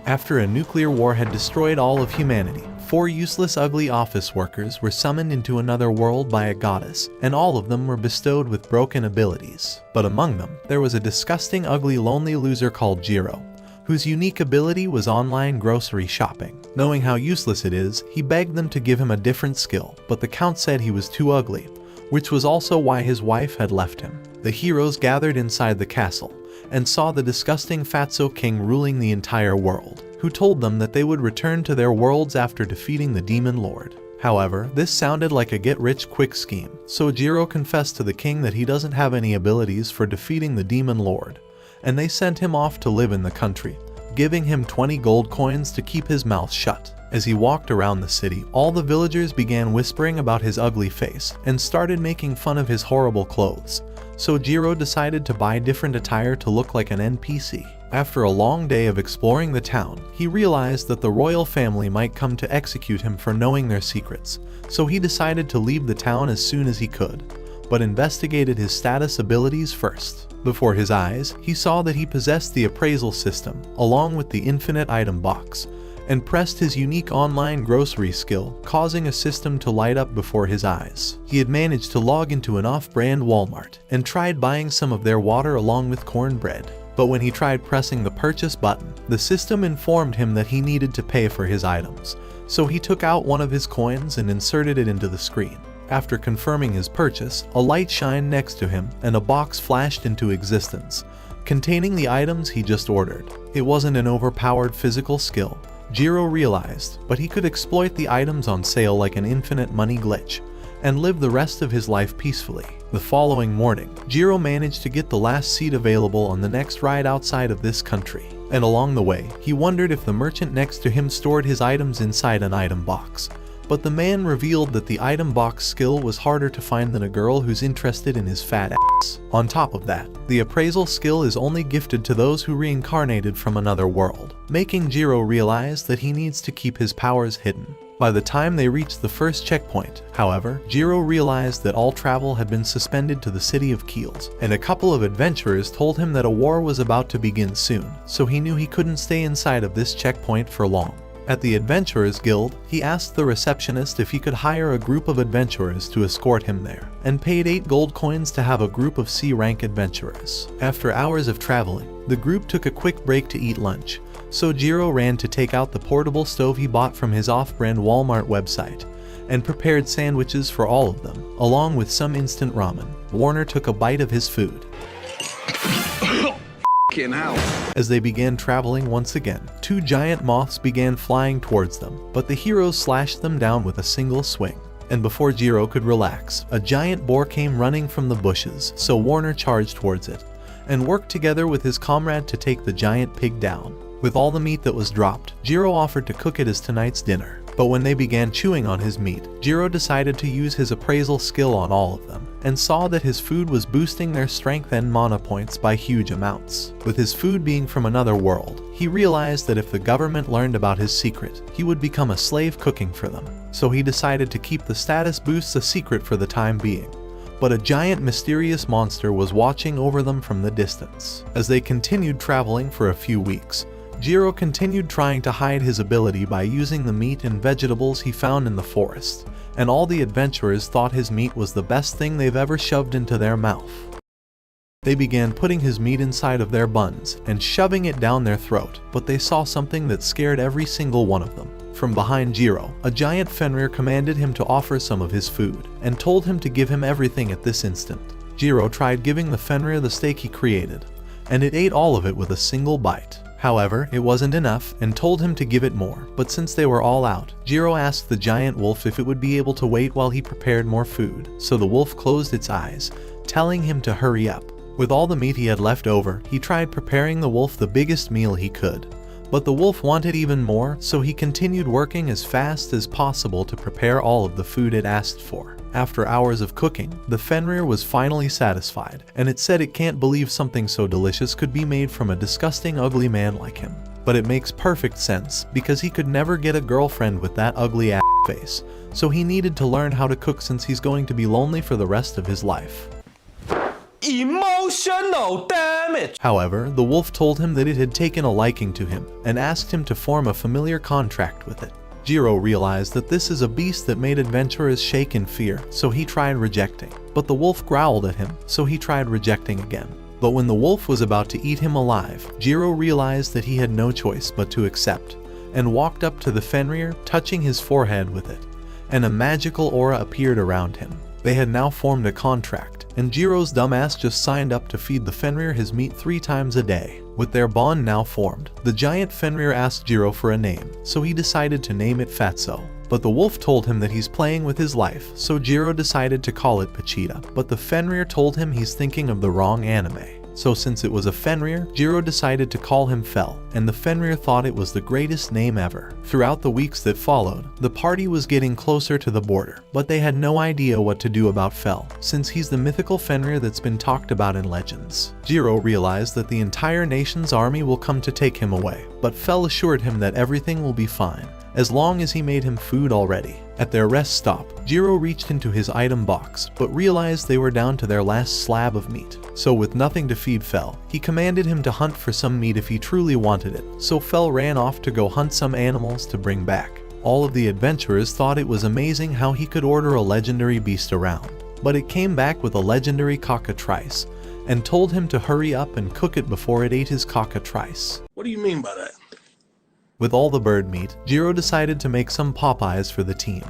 After a nuclear war had destroyed all of humanity, 4 useless ugly office workers were summoned into another world by a goddess, and all of them were bestowed with broken abilities. But among them, there was a disgusting ugly lonely loser called Jiro, whose unique ability was online grocery shopping. Knowing how useless it is, he begged them to give him a different skill, but the count said he was too ugly, which was also why his wife had left him. The heroes gathered inside the castle, and saw the disgusting Fatso King ruling the entire world, who told them that they would return to their worlds after defeating the Demon Lord. However, this sounded like a get-rich-quick scheme, so Jiro confessed to the king that he doesn't have any abilities for defeating the Demon Lord, and they sent him off to live in the country, giving him 20 gold coins to keep his mouth shut. As he walked around the city, all the villagers began whispering about his ugly face and started making fun of his horrible clothes, so Jiro decided to buy different attire to look like an NPC. After a long day of exploring the town, he realized that the royal family might come to execute him for knowing their secrets, so he decided to leave the town as soon as he could, but investigated his status abilities first. Before his eyes, he saw that he possessed the appraisal system, along with the infinite item box, and pressed his unique online grocery skill, causing a system to light up before his eyes. He had managed to log into an off-brand Walmart and tried buying some of their water along with cornbread. But when he tried pressing the purchase button, the system informed him that he needed to pay for his items, so he took out one of his coins and inserted it into the screen. After confirming his purchase, a light shined next to him and a box flashed into existence, containing the items he just ordered. It wasn't an overpowered physical skill, Jiro realized, but he could exploit the items on sale like an infinite money glitch, and live the rest of his life peacefully. The following morning, Jiro managed to get the last seat available on the next ride outside of this country, and along the way, he wondered if the merchant next to him stored his items inside an item box. But the man revealed that the item box skill was harder to find than a girl who's interested in his fat ass. On top of that, the appraisal skill is only gifted to those who reincarnated from another world, making Jiro realize that he needs to keep his powers hidden. By the time they reached the first checkpoint, however, Jiro realized that all travel had been suspended to the city of Keels, and a couple of adventurers told him that a war was about to begin soon, so he knew he couldn't stay inside of this checkpoint for long. At the Adventurers Guild, he asked the receptionist if he could hire a group of adventurers to escort him there, and paid 8 gold coins to have a group of C-rank adventurers. After hours of traveling, the group took a quick break to eat lunch, so Jiro ran to take out the portable stove he bought from his off-brand Walmart website, and prepared sandwiches for all of them, along with some instant ramen. Warner took a bite of his food. As they began traveling once again, 2 giant moths began flying towards them, but the heroes slashed them down with a single swing. And before Jiro could relax, a giant boar came running from the bushes, so Warner charged towards it, and worked together with his comrade to take the giant pig down. With all the meat that was dropped, Jiro offered to cook it as tonight's dinner. But when they began chewing on his meat, Jiro decided to use his appraisal skill on all of them, and saw that his food was boosting their strength and mana points by huge amounts. With his food being from another world, he realized that if the government learned about his secret, he would become a slave cooking for them. So he decided to keep the status boosts a secret for the time being. But a giant mysterious monster was watching over them from the distance. As they continued traveling for a few weeks, Jiro continued trying to hide his ability by using the meat and vegetables he found in the forest, and all the adventurers thought his meat was the best thing they've ever shoved into their mouth. They began putting his meat inside of their buns and shoving it down their throat, but they saw something that scared every single one of them. From behind Jiro, a giant Fenrir commanded him to offer some of his food, and told him to give him everything at this instant. Jiro tried giving the Fenrir the steak he created, and it ate all of it with a single bite. However, it wasn't enough and told him to give it more, but since they were all out, Jiro asked the giant wolf if it would be able to wait while he prepared more food, so the wolf closed its eyes, telling him to hurry up. With all the meat he had left over, he tried preparing the wolf the biggest meal he could, but the wolf wanted even more, so he continued working as fast as possible to prepare all of the food it asked for. After hours of cooking, the Fenrir was finally satisfied, and it said it can't believe something so delicious could be made from a disgusting ugly man like him. But it makes perfect sense, because he could never get a girlfriend with that ugly ass face, so he needed to learn how to cook since he's going to be lonely for the rest of his life. Emotional damage. However, the wolf told him that it had taken a liking to him and asked him to form a familiar contract with it. Jiro realized that this is a beast that made adventurers shake in fear, so he tried rejecting. But the wolf growled at him, so he tried rejecting again. But when the wolf was about to eat him alive, Jiro realized that he had no choice but to accept, and walked up to the Fenrir, touching his forehead with it, and a magical aura appeared around him. They had now formed a contract, and Jiro's dumbass just signed up to feed the Fenrir his meat 3 times a day. With their bond now formed, the giant Fenrir asked Jiro for a name, so he decided to name it Fatso. But the wolf told him that he's playing with his life, so Jiro decided to call it Pachita. But the Fenrir told him he's thinking of the wrong anime. So since it was a Fenrir, Jiro decided to call him Fel, and the Fenrir thought it was the greatest name ever. Throughout the weeks that followed, the party was getting closer to the border, but they had no idea what to do about Fel, since he's the mythical Fenrir that's been talked about in legends. Jiro realized that the entire nation's army will come to take him away, but Fel assured him that everything will be fine, as long as he made him food already. At their rest stop, Jiro reached into his item box, but realized they were down to their last slab of meat. So with nothing to feed Fel, he commanded him to hunt for some meat if he truly wanted it, so Fel ran off to go hunt some animals to bring back. All of the adventurers thought it was amazing how he could order a legendary beast around, but it came back with a legendary cockatrice, and told him to hurry up and cook it before it ate his cockatrice. What do you mean by that? With all the bird meat, Jiro decided to make some Popeyes for the team,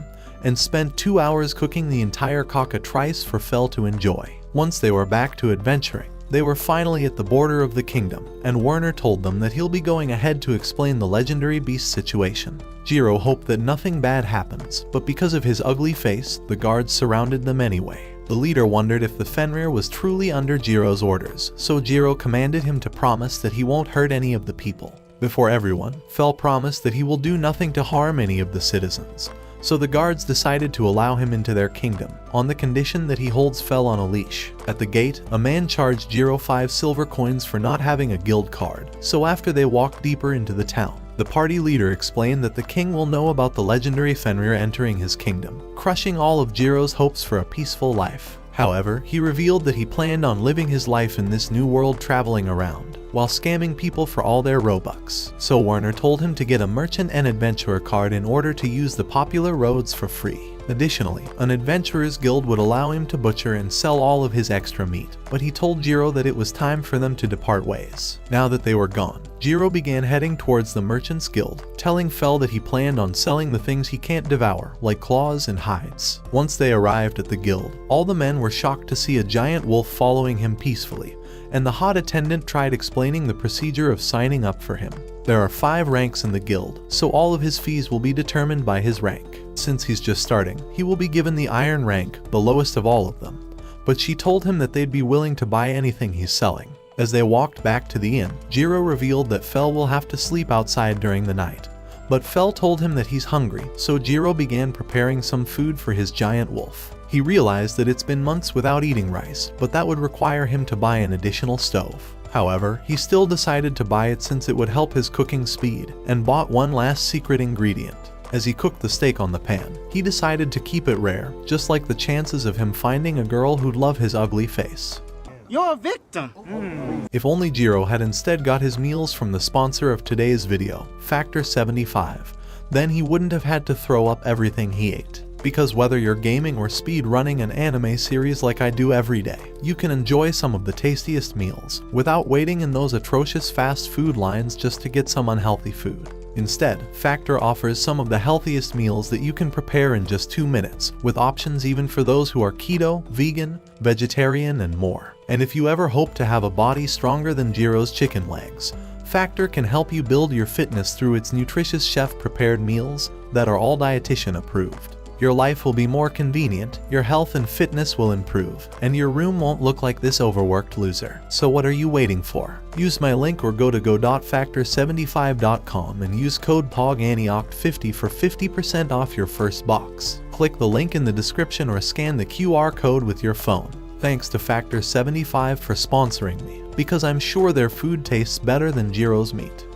and spent 2 hours cooking the entire cockatrice for Fel to enjoy. Once they were back to adventuring, they were finally at the border of the kingdom, and Werner told them that he'll be going ahead to explain the legendary beast situation. Jiro hoped that nothing bad happens, but because of his ugly face, the guards surrounded them anyway. The leader wondered if the Fenrir was truly under Jiro's orders, so Jiro commanded him to promise that he won't hurt any of the people. Before everyone, Fel promised that he will do nothing to harm any of the citizens, so the guards decided to allow him into their kingdom, on the condition that he holds Fel on a leash. At the gate, a man charged Jiro 5 silver coins for not having a guild card, so after they walked deeper into the town, the party leader explained that the king will know about the legendary Fenrir entering his kingdom, crushing all of Jiro's hopes for a peaceful life. However, he revealed that he planned on living his life in this new world traveling around, while scamming people for all their Robux. So Werner told him to get a merchant and adventurer card in order to use the popular roads for free. Additionally, an adventurer's guild would allow him to butcher and sell all of his extra meat, but he told Jiro that it was time for them to depart ways. Now that they were gone, Jiro began heading towards the merchant's guild, telling Fel that he planned on selling the things he can't devour, like claws and hides. Once they arrived at the guild, all the men were shocked to see a giant wolf following him peacefully, and the hot attendant tried explaining the procedure of signing up for him. There are 5 ranks in the guild, so all of his fees will be determined by his rank. Since he's just starting, he will be given the iron rank, the lowest of all of them. But she told him that they'd be willing to buy anything he's selling. As they walked back to the inn, Jiro revealed that Fel will have to sleep outside during the night. But Fel told him that he's hungry, so Jiro began preparing some food for his giant wolf. He realized that it's been months without eating rice, but that would require him to buy an additional stove. However, he still decided to buy it since it would help his cooking speed, and bought one last secret ingredient. As he cooked the steak on the pan, he decided to keep it rare, just like the chances of him finding a girl who'd love his ugly face. You're a victim. If only Jiro had instead got his meals from the sponsor of today's video, Factor 75, then he wouldn't have had to throw up everything he ate. Because whether you're gaming or speed running an anime series like I do every day, you can enjoy some of the tastiest meals without waiting in those atrocious fast food lines just to get some unhealthy food. Instead, Factor offers some of the healthiest meals that you can prepare in just 2 minutes, with options even for those who are keto, vegan, vegetarian, and more. And if you ever hope to have a body stronger than Jiro's chicken legs, Factor can help you build your fitness through its nutritious chef-prepared meals that are all dietitian approved. Your life will be more convenient, your health and fitness will improve, and your room won't look like this overworked loser. So what are you waiting for? Use my link or go to go.factor75.com and use code POGANIOCT50 for 50% off your first box. Click the link in the description or scan the QR code with your phone. Thanks to Factor 75 for sponsoring me, because I'm sure their food tastes better than Jiro's meat.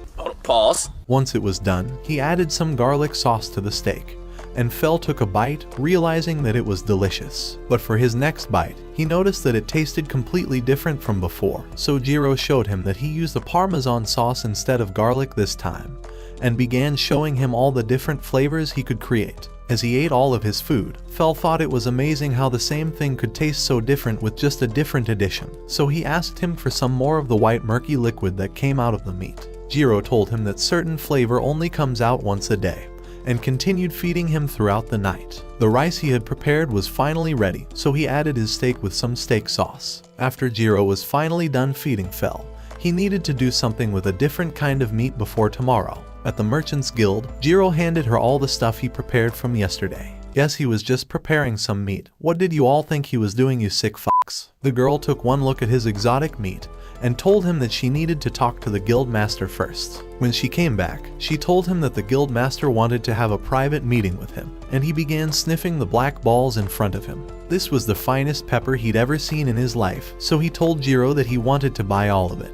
Pause. Once it was done, he added some garlic sauce to the steak, and Fel took a bite, realizing that it was delicious. But for his next bite, he noticed that it tasted completely different from before, so Jiro showed him that he used a Parmesan sauce instead of garlic this time, and began showing him all the different flavors he could create. As he ate all of his food, Fel thought it was amazing how the same thing could taste so different with just a different addition, so he asked him for some more of the white murky liquid that came out of the meat. Jiro told him that certain flavor only comes out once a day, and continued feeding him throughout the night. The rice he had prepared was finally ready, so he added his steak with some steak sauce. After Jiro was finally done feeding Fel, he needed to do something with a different kind of meat before tomorrow. At the Merchants Guild, Jiro handed her all the stuff he prepared from yesterday. Yes, he was just preparing some meat. What did you all think he was doing, you sick fucks? The girl took one look at his exotic meat and told him that she needed to talk to the guild master first. When she came back, she told him that the guild master wanted to have a private meeting with him, and he began sniffing the black balls in front of him. This was the finest pepper he'd ever seen in his life, so he told Jiro that he wanted to buy all of it,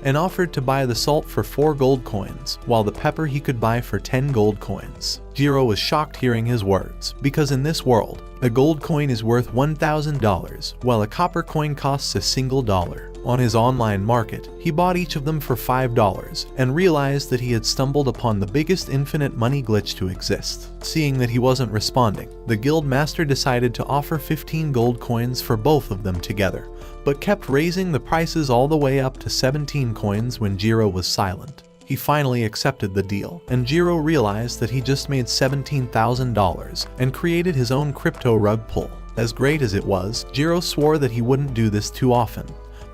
and offered to buy the salt for 4 gold coins, while the pepper he could buy for 10 gold coins. Jiro was shocked hearing his words, because in this world, a gold coin is worth $1,000, while a copper coin costs $1. On his online market, he bought each of them for $5, and realized that he had stumbled upon the biggest infinite money glitch to exist. Seeing that he wasn't responding, the guild master decided to offer 15 gold coins for both of them together, but kept raising the prices all the way up to 17 coins when Jiro was silent. He finally accepted the deal, and Jiro realized that he just made $17,000 and created his own crypto rug pull. As great as it was, Jiro swore that he wouldn't do this too often,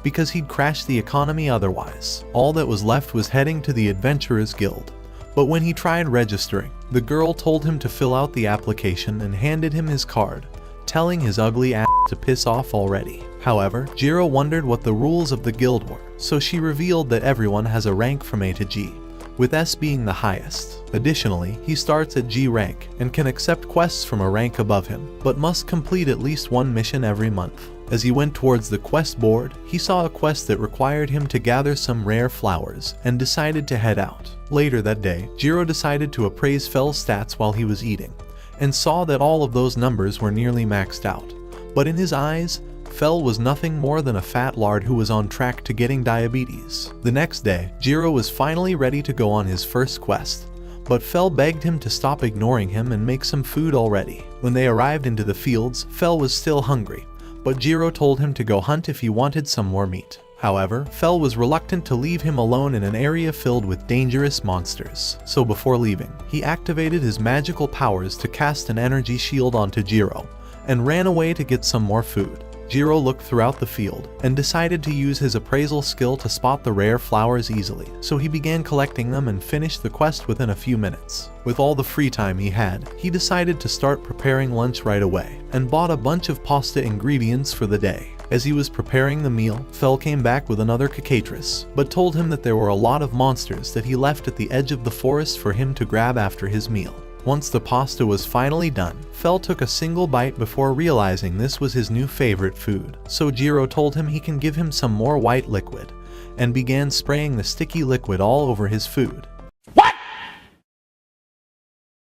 because he'd crash the economy otherwise. All that was left was heading to the Adventurers Guild. But when he tried registering, the girl told him to fill out the application and handed him his card, telling his ugly ass to piss off already. However, Jiro wondered what the rules of the guild were, so she revealed that everyone has a rank from A to G, with S being the highest. Additionally, he starts at G rank and can accept quests from a rank above him, but must complete at least one mission every month. As he went towards the quest board, he saw a quest that required him to gather some rare flowers, and decided to head out. Later that day, Jiro decided to appraise Fel's stats while he was eating, and saw that all of those numbers were nearly maxed out. But in his eyes, Fel was nothing more than a fat lard who was on track to getting diabetes. The next day, Jiro was finally ready to go on his first quest, but Fel begged him to stop ignoring him and make some food already. When they arrived into the fields, Fel was still hungry, but Jiro told him to go hunt if he wanted some more meat. However, Fel was reluctant to leave him alone in an area filled with dangerous monsters. So before leaving, he activated his magical powers to cast an energy shield onto Jiro, and ran away to get some more food. Jiro looked throughout the field, and decided to use his appraisal skill to spot the rare flowers easily, so he began collecting them and finished the quest within a few minutes. With all the free time he had, he decided to start preparing lunch right away, and bought a bunch of pasta ingredients for the day. As he was preparing the meal, Fel came back with another cicatrice, but told him that there were a lot of monsters that he left at the edge of the forest for him to grab after his meal. Once the pasta was finally done, Fel took a single bite before realizing this was his new favorite food. So Jiro told him he can give him some more white liquid, and began spraying the sticky liquid all over his food. What?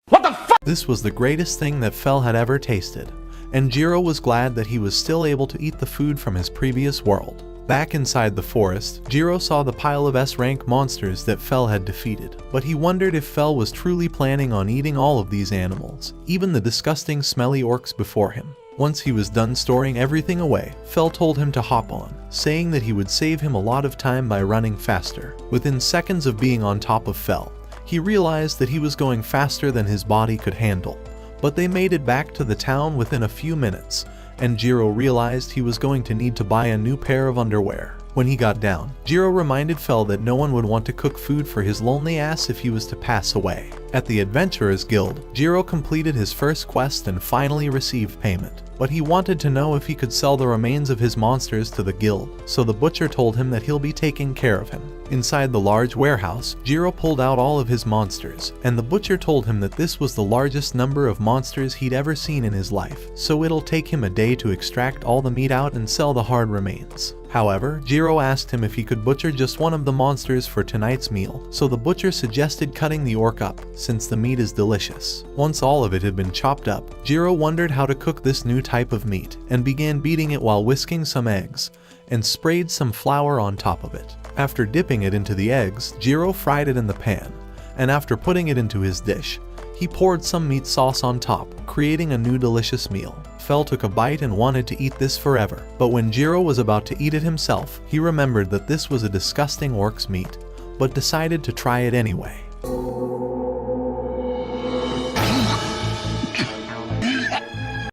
What the fuck? This was the greatest thing that Fel had ever tasted, and Jiro was glad that he was still able to eat the food from his previous world. Back inside the forest, Jiro saw the pile of S-rank monsters that Fel had defeated, but he wondered if Fel was truly planning on eating all of these animals, even the disgusting smelly orcs before him. Once he was done storing everything away, Fel told him to hop on, saying that he would save him a lot of time by running faster. Within seconds of being on top of Fel, he realized that he was going faster than his body could handle, but they made it back to the town within a few minutes, and Jiro realized he was going to need to buy a new pair of underwear. When he got down, Jiro reminded Fel that no one would want to cook food for his lonely ass if he was to pass away. At the Adventurers Guild, Jiro completed his first quest and finally received payment, but he wanted to know if he could sell the remains of his monsters to the guild, so the butcher told him that he'll be taking care of him. Inside the large warehouse, Jiro pulled out all of his monsters, and the butcher told him that this was the largest number of monsters he'd ever seen in his life, so it'll take him a day to extract all the meat out and sell the hard remains. However, Jiro asked him if he could butcher just one of the monsters for tonight's meal, so the butcher suggested cutting the orc up, since the meat is delicious. Once all of it had been chopped up, Jiro wondered how to cook this new type of meat and began beating it while whisking some eggs and sprayed some flour on top of it. After dipping it into the eggs, Jiro fried it in the pan, and after putting it into his dish, he poured some meat sauce on top, creating a new delicious meal. Fel took a bite and wanted to eat this forever, but when Jiro was about to eat it himself, he remembered that this was a disgusting orc's meat, but decided to try it anyway.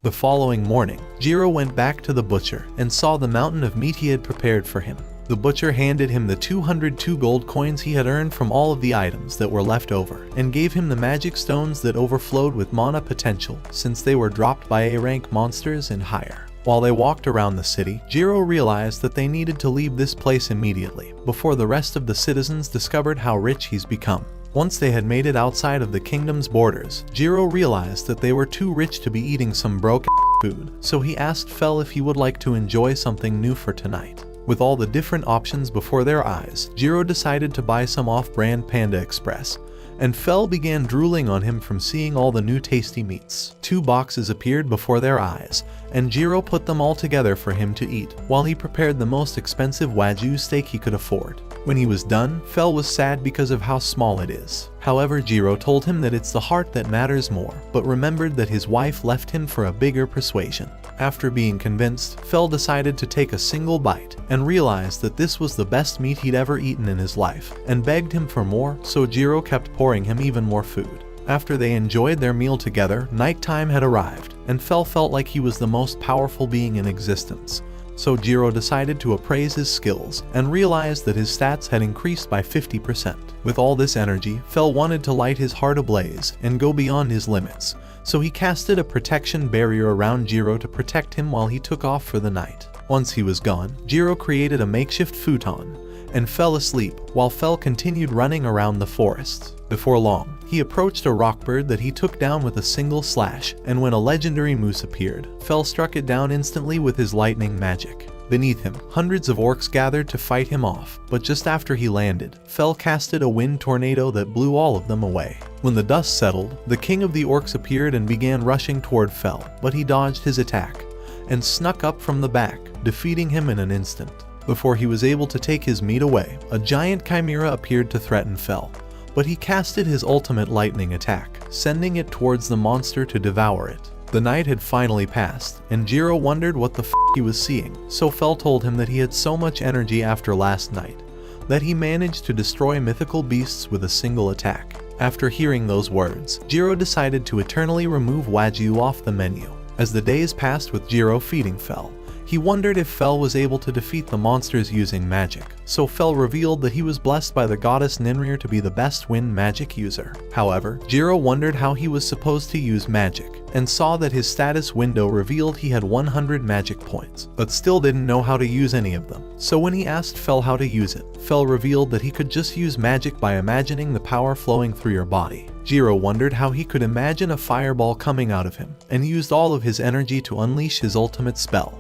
The following morning, Jiro went back to the butcher and saw the mountain of meat he had prepared for him. The butcher handed him the 202 gold coins he had earned from all of the items that were left over, and gave him the magic stones that overflowed with mana potential since they were dropped by A-rank monsters and higher. While they walked around the city, Jiro realized that they needed to leave this place immediately, before the rest of the citizens discovered how rich he's become. Once they had made it outside of the kingdom's borders, Jiro realized that they were too rich to be eating some broken food, so he asked Fel if he would like to enjoy something new for tonight. With all the different options before their eyes, Jiro decided to buy some off-brand Panda Express, and Fel began drooling on him from seeing all the new tasty meats. 2 boxes appeared before their eyes, and Jiro put them all together for him to eat, while he prepared the most expensive Wagyu steak he could afford. When he was done, Fel was sad because of how small it is. However, Jiro told him that it's the heart that matters more, but remembered that his wife left him for a bigger persuasion. After being convinced, Fel decided to take a single bite, and realized that this was the best meat he'd ever eaten in his life, and begged him for more, so Jiro kept pouring him even more food. After they enjoyed their meal together, nighttime had arrived, and Fel felt like he was the most powerful being in existence. So Jiro decided to appraise his skills, and realized that his stats had increased by 50%. With all this energy, Fel wanted to light his heart ablaze, and go beyond his limits, so he casted a protection barrier around Jiro to protect him while he took off for the night. Once he was gone, Jiro created a makeshift futon, and fell asleep, while Fel continued running around the forest. Before long, he approached a rockbird that he took down with a single slash, and when a legendary moose appeared, Fel struck it down instantly with his lightning magic. Beneath him, hundreds of orcs gathered to fight him off, but just after he landed, Fel casted a wind tornado that blew all of them away. When the dust settled, the king of the orcs appeared and began rushing toward Fel, but he dodged his attack, and snuck up from the back, defeating him in an instant. Before he was able to take his meat away, a giant chimera appeared to threaten Fel, but he casted his ultimate lightning attack, sending it towards the monster to devour it. The night had finally passed, and Jiro wondered what the f he was seeing, so Fel told him that he had so much energy after last night, that he managed to destroy mythical beasts with a single attack. After hearing those words, Jiro decided to eternally remove Wagyu off the menu. As the days passed with Jiro feeding Fel, he wondered if Fel was able to defeat the monsters using magic, so Fel revealed that he was blessed by the goddess Ninrir to be the best wind magic user. However, Jiro wondered how he was supposed to use magic, and saw that his status window revealed he had 100 magic points, but still didn't know how to use any of them. So when he asked Fel how to use it, Fel revealed that he could just use magic by imagining the power flowing through your body. Jiro wondered how he could imagine a fireball coming out of him, and used all of his energy to unleash his ultimate spell.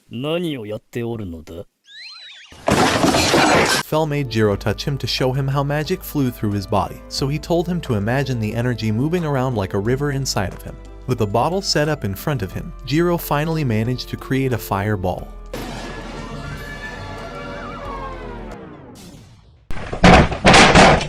何をやっておるのだ? Fel made Jiro touch him to show him how magic flew through his body, so he told him to imagine the energy moving around like a river inside of him. With a bottle set up in front of him, Jiro finally managed to create a fireball.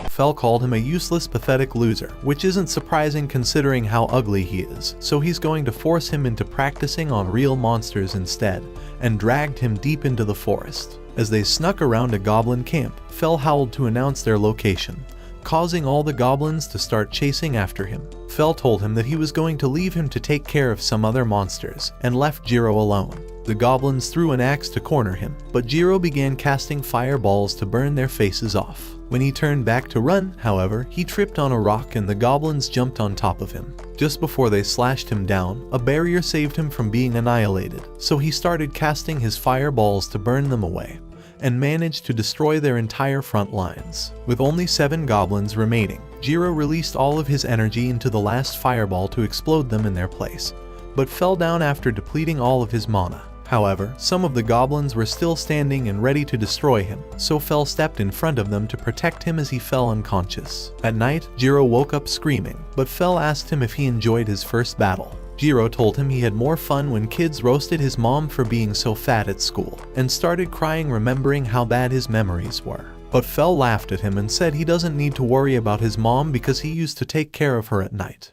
Fel called him a useless, pathetic loser, which isn't surprising considering how ugly he is, so he's going to force him into practicing on real monsters instead, and dragged him deep into the forest. As they snuck around a goblin camp, Fel howled to announce their location, causing all the goblins to start chasing after him. Fel told him that he was going to leave him to take care of some other monsters, and left Jiro alone. The goblins threw an axe to corner him, but Jiro began casting fireballs to burn their faces off. When he turned back to run, however, he tripped on a rock and the goblins jumped on top of him. Just before they slashed him down, a barrier saved him from being annihilated, so he started casting his fireballs to burn them away, and managed to destroy their entire front lines. With only 7 goblins remaining, Jiro released all of his energy into the last fireball to explode them in their place, but fell down after depleting all of his mana. However, some of the goblins were still standing and ready to destroy him, so Fel stepped in front of them to protect him as he fell unconscious. At night, Jiro woke up screaming, but Fel asked him if he enjoyed his first battle. Jiro told him he had more fun when kids roasted his mom for being so fat at school, and started crying remembering how bad his memories were. But Fel laughed at him and said he doesn't need to worry about his mom because he used to take care of her at night.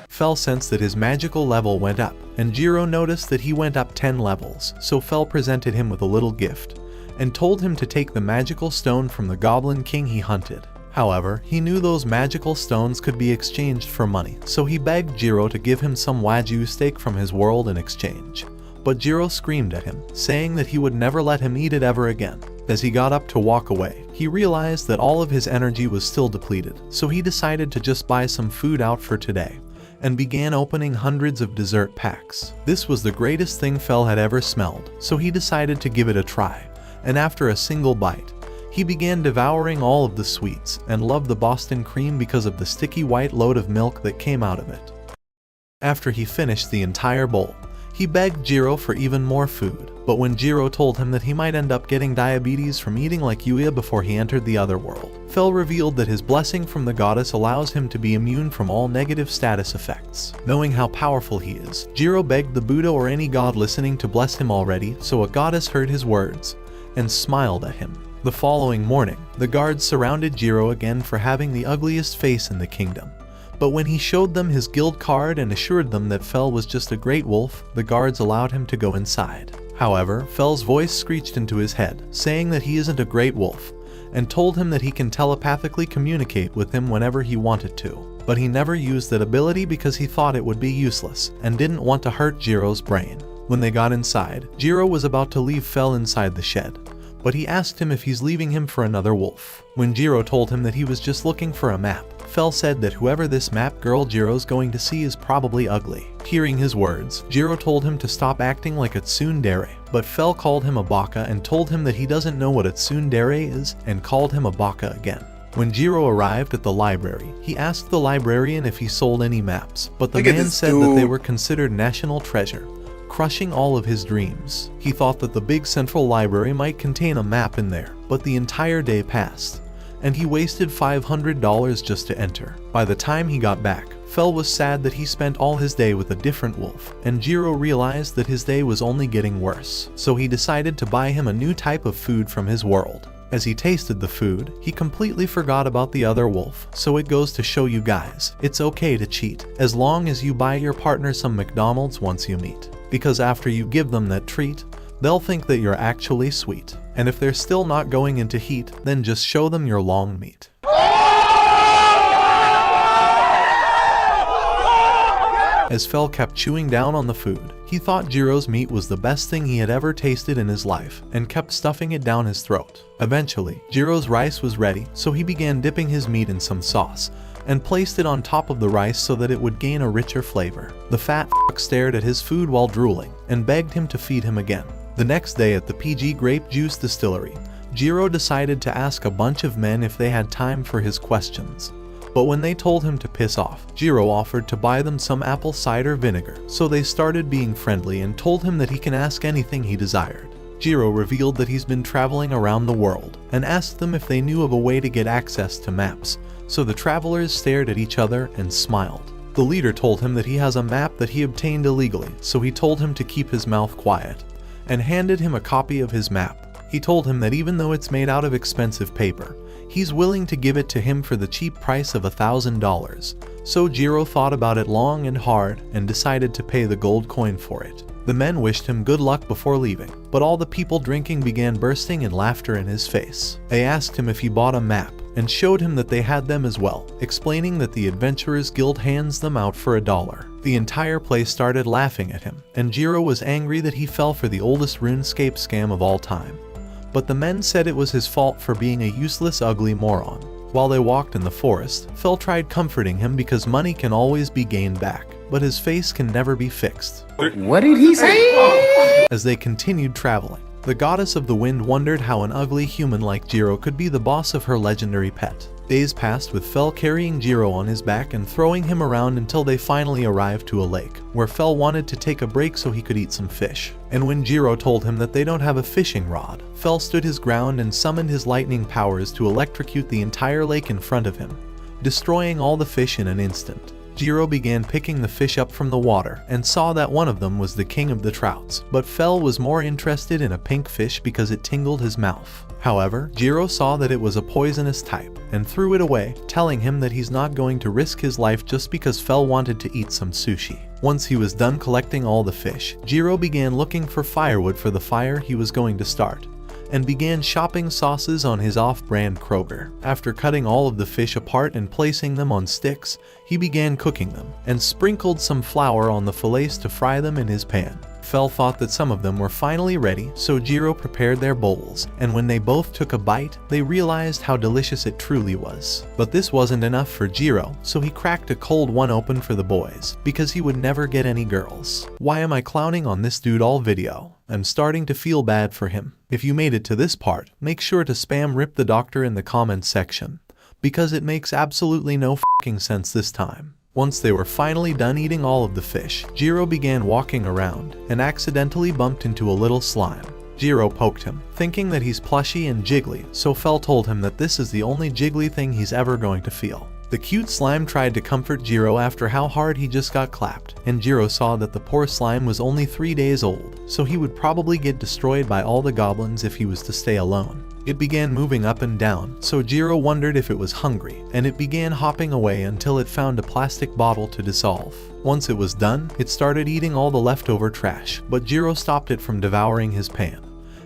Fel sensed that his magical level went up, and Jiro noticed that he went up 10 levels, so Fel presented him with a little gift, and told him to take the magical stone from the Goblin King he hunted. However, he knew those magical stones could be exchanged for money, so he begged Jiro to give him some Wagyu steak from his world in exchange. But Jiro screamed at him, saying that he would never let him eat it ever again. As he got up to walk away, he realized that all of his energy was still depleted, so he decided to just buy some food out for today, and began opening hundreds of dessert packs. This was the greatest thing Fel had ever smelled, so he decided to give it a try, and after a single bite, he began devouring all of the sweets, and loved the Boston cream because of the sticky white load of milk that came out of it. After he finished the entire bowl, he begged Jiro for even more food, but when Jiro told him that he might end up getting diabetes from eating like Yuya before he entered the other world, Fel revealed that his blessing from the goddess allows him to be immune from all negative status effects. Knowing how powerful he is, Jiro begged the Buddha or any god listening to bless him already, so a goddess heard his words and smiled at him. The following morning, the guards surrounded Jiro again for having the ugliest face in the kingdom. But when he showed them his guild card and assured them that Fel was just a great wolf, the guards allowed him to go inside. However, Fel's voice screeched into his head, saying that he isn't a great wolf, and told him that he can telepathically communicate with him whenever he wanted to. But he never used that ability because he thought it would be useless, and didn't want to hurt Jiro's brain. When they got inside, Jiro was about to leave Fel inside the shed, but he asked him if he's leaving him for another wolf. When Jiro told him that he was just looking for a map, Fel said that whoever this map girl Jiro's going to see is probably ugly. Hearing his words, Jiro told him to stop acting like a tsundere, but Fel called him a baka and told him that he doesn't know what a tsundere is and called him a baka again. When Jiro arrived at the library, he asked the librarian if he sold any maps, but the man said that they were considered national treasure, crushing all of his dreams. He thought that the big central library might contain a map in there, but the entire day passed, and he wasted $500 just to enter. By the time he got back, Fel was sad that he spent all his day with a different wolf, and Jiro realized that his day was only getting worse, so he decided to buy him a new type of food from his world. As he tasted the food, he completely forgot about the other wolf, so it goes to show you guys, it's okay to cheat, as long as you buy your partner some McDonald's once you meet. Because after you give them that treat, they'll think that you're actually sweet. And if they're still not going into heat, then just show them your long meat. As Fel kept chewing down on the food, he thought Jiro's meat was the best thing he had ever tasted in his life, and kept stuffing it down his throat. Eventually, Jiro's rice was ready, so he began dipping his meat in some sauce, and placed it on top of the rice so that it would gain a richer flavor. The fat fuck stared at his food while drooling, and begged him to feed him again. The next day at the PG Grape Juice Distillery, Jiro decided to ask a bunch of men if they had time for his questions. But when they told him to piss off, Jiro offered to buy them some apple cider vinegar, so they started being friendly and told him that he can ask anything he desired. Jiro revealed that he's been traveling around the world, and asked them if they knew of a way to get access to maps, so the travelers stared at each other and smiled. The leader told him that he has a map that he obtained illegally, so he told him to keep his mouth quiet, and handed him a copy of his map. He told him that even though it's made out of expensive paper, he's willing to give it to him for the cheap price of $1,000. So Jiro thought about it long and hard and decided to pay the gold coin for it. The men wished him good luck before leaving, but all the people drinking began bursting in laughter in his face. They asked him if he bought a map, and showed him that they had them as well, explaining that the Adventurers Guild hands them out for $1. The entire place started laughing at him, and Jiro was angry that he fell for the oldest RuneScape scam of all time. But the men said it was his fault for being a useless, ugly moron. While they walked in the forest, Fel tried comforting him because money can always be gained back, but his face can never be fixed. What did he say? As they continued traveling, the goddess of the wind wondered how an ugly human like Jiro could be the boss of her legendary pet. Days passed with Fel carrying Jiro on his back and throwing him around until they finally arrived to a lake, where Fel wanted to take a break so he could eat some fish. And when Jiro told him that they don't have a fishing rod, Fel stood his ground and summoned his lightning powers to electrocute the entire lake in front of him, destroying all the fish in an instant. Jiro began picking the fish up from the water and saw that one of them was the king of the trouts, but Fel was more interested in a pink fish because it tingled his mouth. However, Jiro saw that it was a poisonous type and threw it away, telling him that he's not going to risk his life just because Fel wanted to eat some sushi. Once he was done collecting all the fish, Jiro began looking for firewood for the fire he was going to start, and began shopping sauces on his off-brand Kroger. After cutting all of the fish apart and placing them on sticks, he began cooking them, and sprinkled some flour on the fillets to fry them in his pan. Fel thought that some of them were finally ready, so Jiro prepared their bowls, and when they both took a bite, they realized how delicious it truly was. But this wasn't enough for Jiro, so he cracked a cold one open for the boys, because he would never get any girls. Why am I clowning on this dude all video? I'm starting to feel bad for him. If you made it to this part, make sure to spam Rip the Doctor in the comments section, because it makes absolutely no f***ing sense this time. Once they were finally done eating all of the fish, Jiro began walking around and accidentally bumped into a little slime. Jiro poked him, thinking that he's plushy and jiggly, so Fel told him that this is the only jiggly thing he's ever going to feel. The cute slime tried to comfort Jiro after how hard he just got clapped, and Jiro saw that the poor slime was only 3 days old, so he would probably get destroyed by all the goblins if he was to stay alone. It began moving up and down, so Jiro wondered if it was hungry, and it began hopping away until it found a plastic bottle to dissolve. Once it was done, it started eating all the leftover trash, but Jiro stopped it from devouring his pan,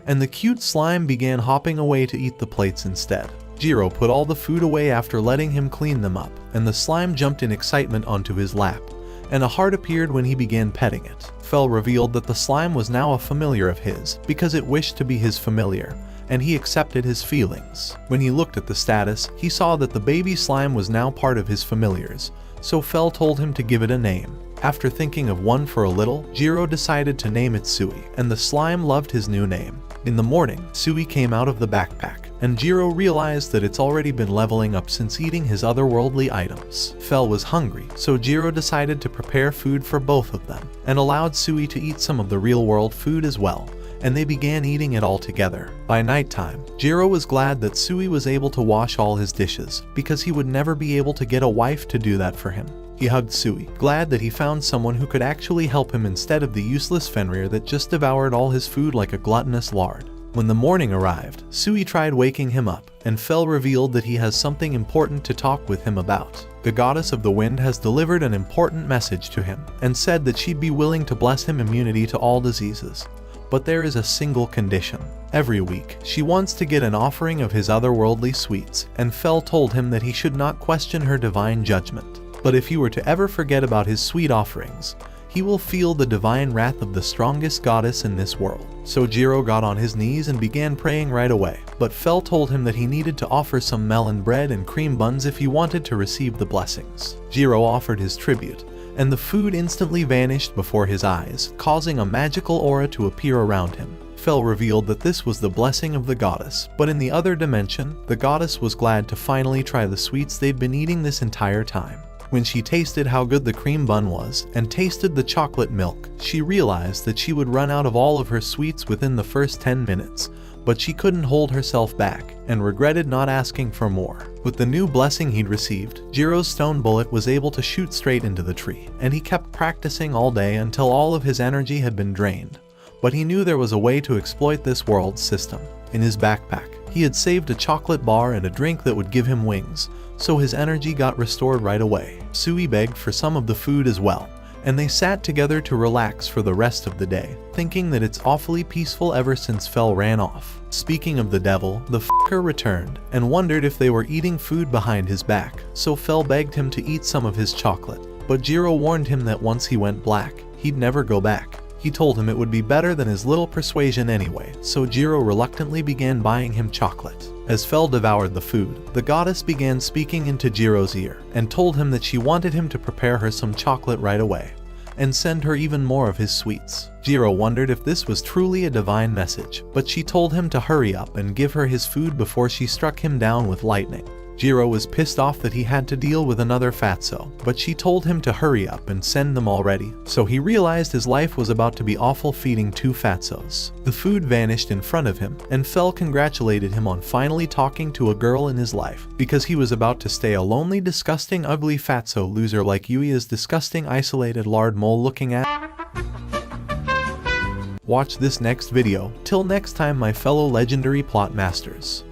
and the cute slime began hopping away to eat the plates instead. Jiro put all the food away after letting him clean them up, and the slime jumped in excitement onto his lap, and a heart appeared when he began petting it. Fel revealed that the slime was now a familiar of his, because it wished to be his familiar, and he accepted his feelings. When he looked at the status, he saw that the baby slime was now part of his familiars, so Fel told him to give it a name. After thinking of one for a little, Jiro decided to name it Sui, and the slime loved his new name. In the morning, Sui came out of the backpack, and Jiro realized that it's already been leveling up since eating his otherworldly items. Fel was hungry, so Jiro decided to prepare food for both of them, and allowed Sui to eat some of the real-world food as well, and they began eating it all together. By nighttime, Jiro was glad that Sui was able to wash all his dishes, because he would never be able to get a wife to do that for him. He hugged Sui, glad that he found someone who could actually help him instead of the useless Fenrir that just devoured all his food like a gluttonous lard. When the morning arrived, Sui tried waking him up, and Fel revealed that he has something important to talk with him about. The goddess of the wind has delivered an important message to him, and said that she'd be willing to bless him immunity to all diseases. But there is a single condition. Every week, she wants to get an offering of his otherworldly sweets, and Fel told him that he should not question her divine judgment. But if he were to ever forget about his sweet offerings, he will feel the divine wrath of the strongest goddess in this world. So Jiro got on his knees and began praying right away, but Fel told him that he needed to offer some melon bread and cream buns if he wanted to receive the blessings. Jiro offered his tribute, and the food instantly vanished before his eyes, causing a magical aura to appear around him. Fel revealed that this was the blessing of the goddess, but in the other dimension, the goddess was glad to finally try the sweets they'd been eating this entire time. When she tasted how good the cream bun was, and tasted the chocolate milk, she realized that she would run out of all of her sweets within the first 10 minutes, but she couldn't hold herself back, and regretted not asking for more. With the new blessing he'd received, Jiro's stone bullet was able to shoot straight into the tree, and he kept practicing all day until all of his energy had been drained. But he knew there was a way to exploit this world's system. In his backpack, he had saved a chocolate bar and a drink that would give him wings, so his energy got restored right away. Sui begged for some of the food as well, and they sat together to relax for the rest of the day, thinking that it's awfully peaceful ever since Fel ran off. Speaking of the devil, the f***er returned, and wondered if they were eating food behind his back, so Fel begged him to eat some of his chocolate, but Jiro warned him that once he went black, he'd never go back. He told him it would be better than his little persuasion anyway, so Jiro reluctantly began buying him chocolate. As Fel devoured the food, the goddess began speaking into Jiro's ear, and told him that she wanted him to prepare her some chocolate right away, and send her even more of his sweets. Jiro wondered if this was truly a divine message, but she told him to hurry up and give her his food before she struck him down with lightning. Jiro was pissed off that he had to deal with another fatso, but she told him to hurry up and send them already, so he realized his life was about to be awful feeding 2 fatsos. The food vanished in front of him, and Fell congratulated him on finally talking to a girl in his life, because he was about to stay a lonely, disgusting, ugly fatso loser like Yuia's disgusting, isolated lard mole looking at. Watch this next video. Till next time, my fellow legendary plot masters.